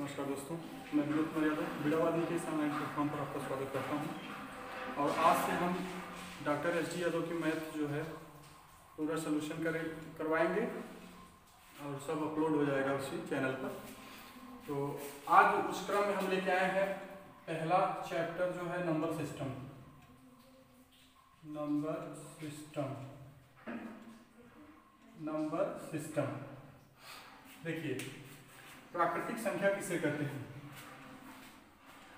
नमस्कार दोस्तों, मैं विनोद कुमार यादव बिड़ावादी के ऑनलाइन प्लेटफॉर्म पर आपका स्वागत करता हूं। और आज से हम डॉक्टर एस.डी. यादव की मैथ जो है पूरा सोल्यूशन करवाएंगे और सब अपलोड हो जाएगा उसी चैनल पर। तो आज उस क्रम में हम लेके आए हैं पहला चैप्टर जो है नंबर सिस्टम। देखिए, प्राकृतिक संख्या किसे कहते हैं?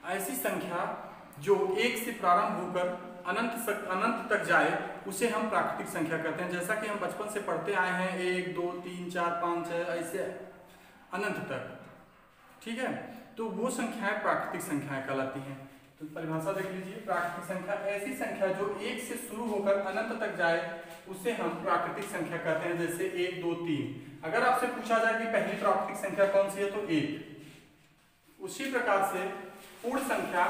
ऐसी संख्या जो एक से प्रारंभ होकर अनंत तक जाए उसे हम प्राकृतिक संख्या कहते हैं। जैसा कि हम बचपन से पढ़ते आए हैं 1, 2, 3, 4, 5, 6 ऐसे अनंत तक, ठीक है। तो वो संख्याएं प्राकृतिक संख्याएं कहलाती हैं। तो परिभाषा देख लीजिए, प्राकृतिक संख्या ऐसी संख्या जो एक से शुरू होकर अनंत तक जाए उसे हम प्राकृतिक संख्या कहते हैं। जैसे 1, 2, 3। अगर आपसे पूछा जाए कि पहली प्राकृतिक संख्या कौन सी है तो 1। उसी प्रकार से पूर्ण संख्या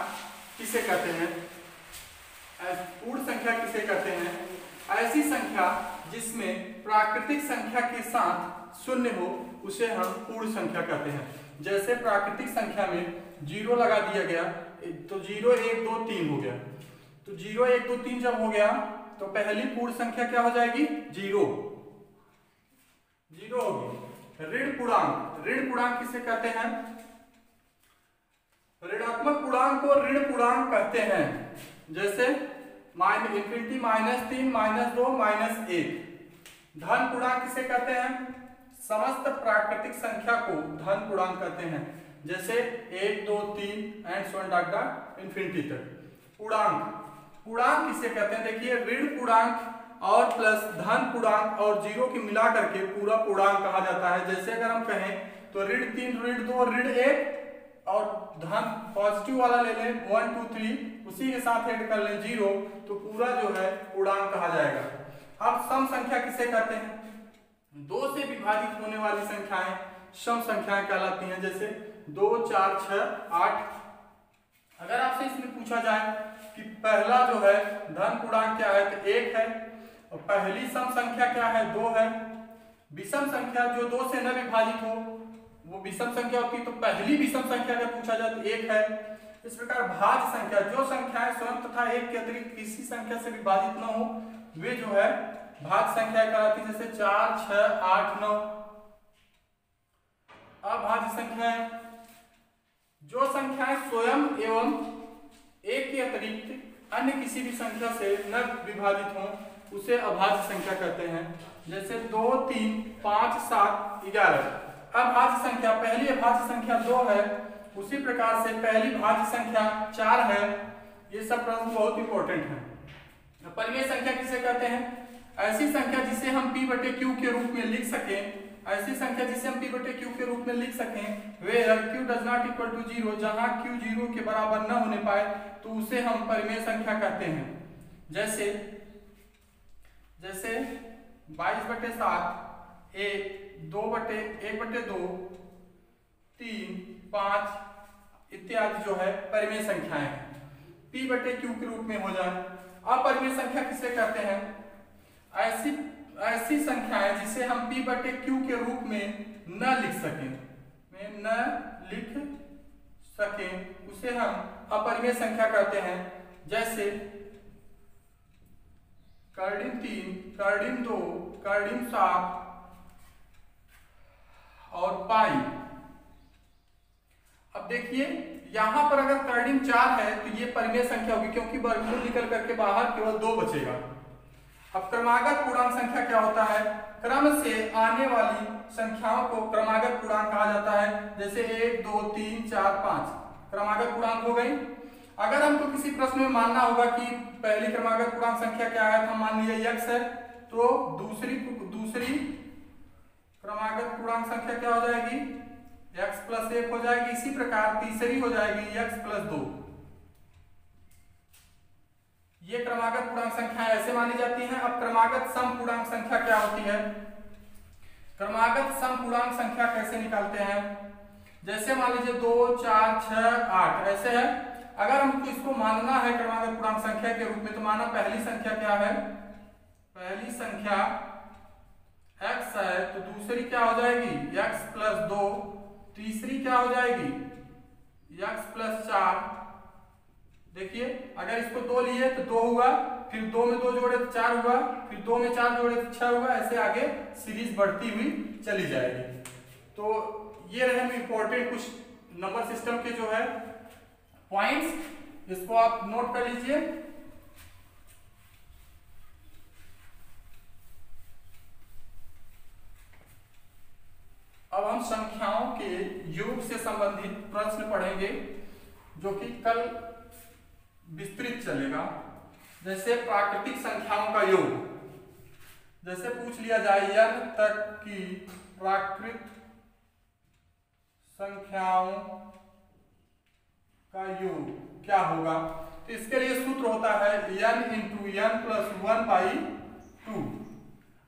किसे कहते हैं? पूर्ण संख्या किसे कहते हैं? ऐसी संख्या जिसमें प्राकृतिक संख्या के साथ शून्य हो उसे हम पूर्ण संख्या कहते हैं। जैसे प्राकृतिक संख्या में 0 लगा दिया गया तो 0, 1, 2, 3 हो गया। तो 0, 1, 2, 3 जब हो गया तो पहली पूर्ण संख्या क्या हो जाएगी? 0 होगी। ऋण पूर्णांक किसे कहते हैं? ऋणात्मक पूर्णांक को ऋण पूर्णांक कहते हैं। जैसे इनफिनिटी -3, -2, -1। धन पूर्णांक किसे कहते हैं? समस्त प्राकृतिक संख्या को धन पूर्णांक कहते हैं। जैसे 1, 2, 3 एंड सो ऑन इनफिनिटी तक। पूर्णांक किसे कहते हैं? देखिए, ऋण पूर्णांक और प्लस धन पूर्णांक और 0 की मिला करके पूरा पूर्णांक कहा जाता है। जैसे अगर हम कहें तो ऋण 3, ऋण 2, ऋण 1 और धन पॉजिटिव वाला ले लें 1, 2, 3, उसी के साथ ऐड कर लें 0, तो पूरा जो है पूर्णांक कहा जाएगा। अब सम संख्या किसे कहते हैं? 2 से विभाजित होने वाली संख्याएं सम संख्याएं कहलाती हैं। जैसे 2, 4, 6, 8। अगर आपसे इसमें पूछा जाए कि पहला जो है धन पूर्णांक क्या है तो 1 है और पहली सम संख्या क्या है? 2 है। विषम संख्या जो 2 से न विभाजित हो वो विषम संख्या होती है। तो पहली विषम संख्या अगर पूछा जाए तो 1 है। इस प्रकार भाज्य संख्या जो संख्याएं स्वयं तथा 1 के अतिरिक्त किसी संख्या से विभाजित न हो वे जो है भाज्य संख्या कहलाती है। जैसे 4, 6, 8, 9। अभाज्य संख्याएं जो संख्याएं स्वयं एवं 1 के अतिरिक्त अन्य किसी भी संख्या से न विभाजित हो उसे अभाज्य संख्या कहते हैं। जैसे 2, 3, 5, 7, 11। अभाज्य संख्या, पहली अभाज्य संख्या 2 है, उसी प्रकार से पहली भाज्य संख्या 4 है। ये सब प्रश्न बहुत इंपॉर्टेंट है। परिमेय संख्या किसे कहते हैं? ऐसी संख्या जिसे हम p/q के रूप में लिख सकें। ऐसी संख्या जिसे हम p/q के रूप में लिख सकें where q does not equal to 0, जहां q 0 के बराबर न होने पाए तो उसे हम परिमेय संख्या कहते हैं। जैसे 22/7, 1, 2/1/2, 3, 5 इत्यादि जो है परिमेय संख्याएं हैं। p/q के रूप में हो जाए। अपरिमेय संख्या किसे कहते हैं? ऐसी संख्याएं जिसे हम p/q के रूप में न लिख सकें उसे हम अपरिमेय संख्या कहते हैं। जैसे कर्डिम 3, कर्डिम 2, कर्डिम 7 और पाई। अब देखिए, यहां पर अगर कर्डिम 4 है तो ये परिमेय संख्या होगी क्योंकि वर्गमूल निकल करके बाहर केवल 2 बचेगा। अब क्रमागत पूर्णांक संख्या क्या होता है? क्रम से आने वाली संख्याओं को क्रमागत पूर्णांक कहा जाता है। जैसे 1, 2, 3, 4, 5 क्रमागत पूर्णांक हो गई। अगर हमको किसी प्रश्न में मानना होगा कि पहली क्रमागत पूर्णांक संख्या क्या है तो हम मान लिया x है, तो दूसरी क्रमागत पूर्णांक संख्या क्या हो जाएगी? x + 1 हो जाएगी। इसी प्रकार तीसरी हो जाएगी x + 2। ये क्रमागत पूर्णांक संख्या ऐसे मानी जाती हैं। अब क्रमागत सम पूर्णांक संख्या क्या होती है? क्रमागत सम पूर्णांक संख्या कैसे निकालते हैं? जैसे मान लीजिए 2, 4, 6, 8 ऐसे है। अगर हमको इसको मानना है क्रमागत पूर्णांक संख्या के रूप में तो माना पहली संख्या क्या है? पहली संख्या x है तो दूसरी क्या हो जाएगी? x + 2। तीसरी क्या हो जाएगी? x plus 4। देखिए अगर इसको 2 लिए तो 2 हुआ, फिर 2 में 2 जोड़े तो 4 हुआ, फिर 2 में 4 जोड़े तो 6 हुआ, ऐसे आगे सीरीज बढ़ती हुई चली जाएगी। तो ये रहे इंपॉर्टेंट कुछ नंबर सिस्टम के जो है पॉइंट्स, इसको आप नोट कर लीजिए। अब हम संख्याओं के योग से संबंधित प्रश्न पढ़ेंगे जो कि कल विस्तृत चलेगा। जैसे प्राकृतिक संख्याओं का योग, जैसे पूछ लिया जाए n तक की प्राकृतिक संख्याओं का योग क्या होगा, तो इसके लिए सूत्र होता है n इंटू n प्लस 1/2।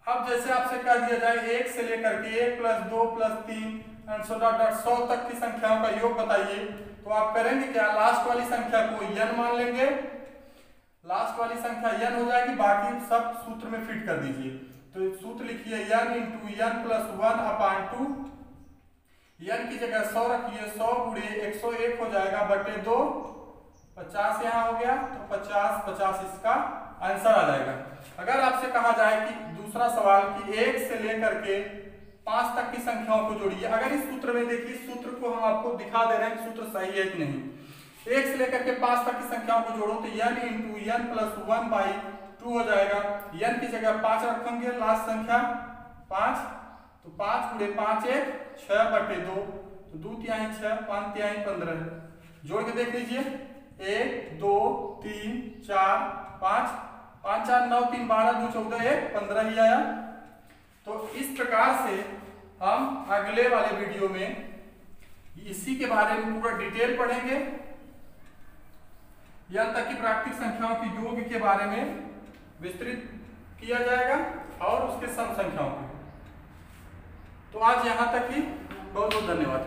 अब जैसे आपसे कह दिया जाए 1 से लेकर के 1 plus 2 plus 3 and so dot 100 तक की संख्याओं का योग बताइए, तो आप करेंगे क्या, लास्ट वाली संख्या को n मान लेंगे, लास्ट वाली संख्या n हो जाएगी, बाकी सब सूत्र में फिट कर दीजिए। तो सूत्र लिखिए n into n plus 1/2, n की जगह 100 रखिए, 100 गुणे 101 हो जाएगा बटे 2, 50 यहाँ हो गया, तो 50 इसका आंसर आ जाएगा। अगर आपसे कहा जाए कि दूसरा सवाल कि 1 से लेकर के 5 तक की संख्याओं को जोड़िए, अगर इस सूत्र में देखिए, सूत्र को हम आपको दिखा दे रहे हैं कि सूत्र सही है कि नहीं। 1 से लेकर के 5 तक की संख्याओं को जोड़ो तो n इंटू n प्लस 1/2 हो जाएगा। n की जगह 5 रखेंगे, लास्ट संख्या 5, तो 5 गुणे 5 1 6 बटे 2, तो 2 तिहाई 6 5 तिहाई 15, जोड़ के देख लीजिए 1 2 3 4 5 5 4 9 3 12 2 14 1 15 ही आया। तो इस प्रकार से हम अगले वाले वीडियो में इसी के बारे में पूरा डिटेल पढ़ेंगे, यहाँ तक कि प्राकृतिक संख्याओं के योग के बारे में विस्तृत किया जाएगा और उसके सम संख्याओं के। तो आज यहाँ तक ही, बहुत बहुत धन्यवाद।